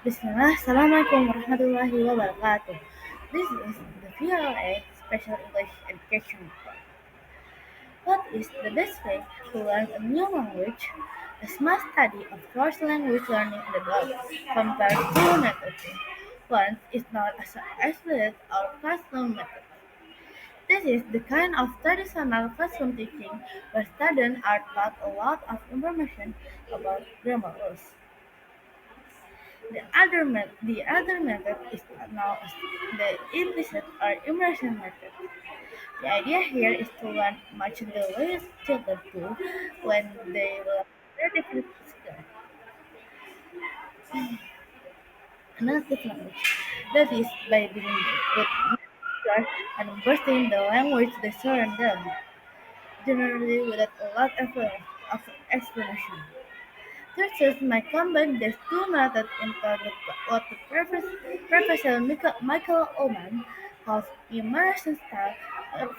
Bismillah, Assalamualaikum warahmatullahi wabarakatuh. This is the VLA Special English Education Report. What is the best way to learn a new language? A smart study of first language learning in the world compared to methods. One is not as isolated or classroom method. This is the kind of traditional classroom teaching where students are taught a lot of information about grammar rules. The other method is known as the implicit or immersion method. The idea here is to learn much in the way children do when they learn relatively skill, native language. That is, by beginning with nature and understanding the language they surround them, generally without a lot of explanation. Researchers might combine these two methods into what the Professor Michael Ullman calls immersion style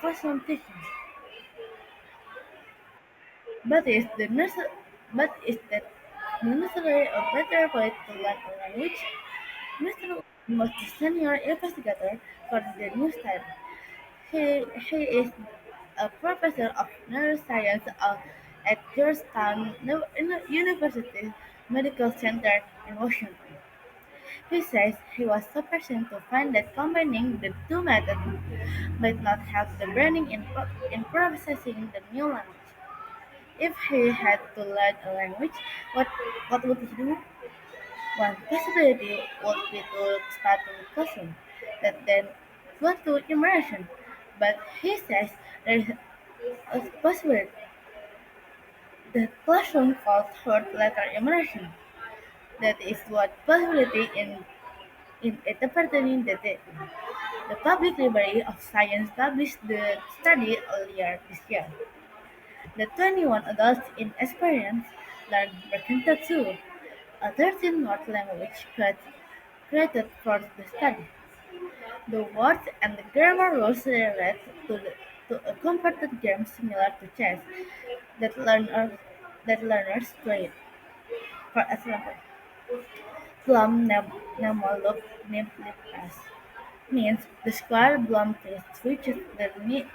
classroom teaching. But is the nece- but is that necessarily a better way to learn a language? Mr. Ullman was the senior investigator for the new study. He is a professor of neuroscience at Georgetown University Medical Center in Washington. He says he was surprised to find that combining the two methods might not help the brain in processing the new language. If he had to learn a language, what would he do? One possibility would be to start with classroom, that then go to immersion. But he says there is a possibility the classroom falls short later immersion. That is what possibility in interpreting the data. The Public Library of Science published the study earlier this year. The 21 adults in experience learned Mercantile 2, a 13-word language created for the study. The words and the grammar rules relate to a converted game similar to chess that learners play. For example, Plum Namolok Nimplipas means the square bloom piece which is the neap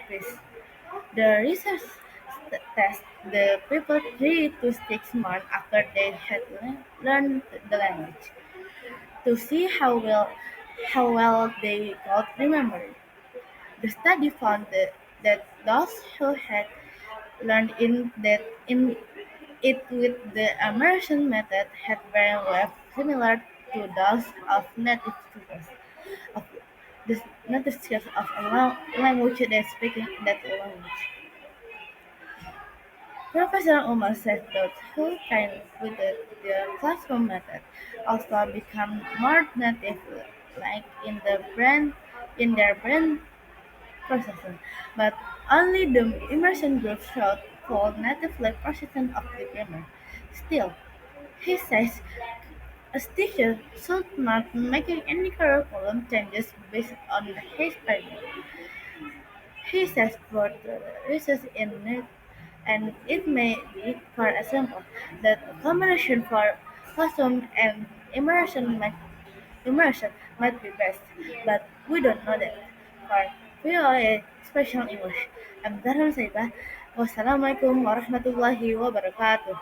piece. The research test the people 3 to 6 months after they had learned the language to see how well they could remember it. The study found that those who had learned in it with the immersion method had brain waves similar to those of native speakers of the native speakers of a language they speak in that language. Professor Umar says those who train with the classroom method also become more native like in their brain processing, but only the immersion group showed full native like processing of the grammar. Still, he says a teacher should not make any curriculum changes based on his findings. He says for the research in it, and it may be, for example, that a combination for classroom and immersion might be best, but we don't know that. For VOA Special English, I'm Darul Saibah. Wassalamualaikum warahmatullahi wabarakatuh.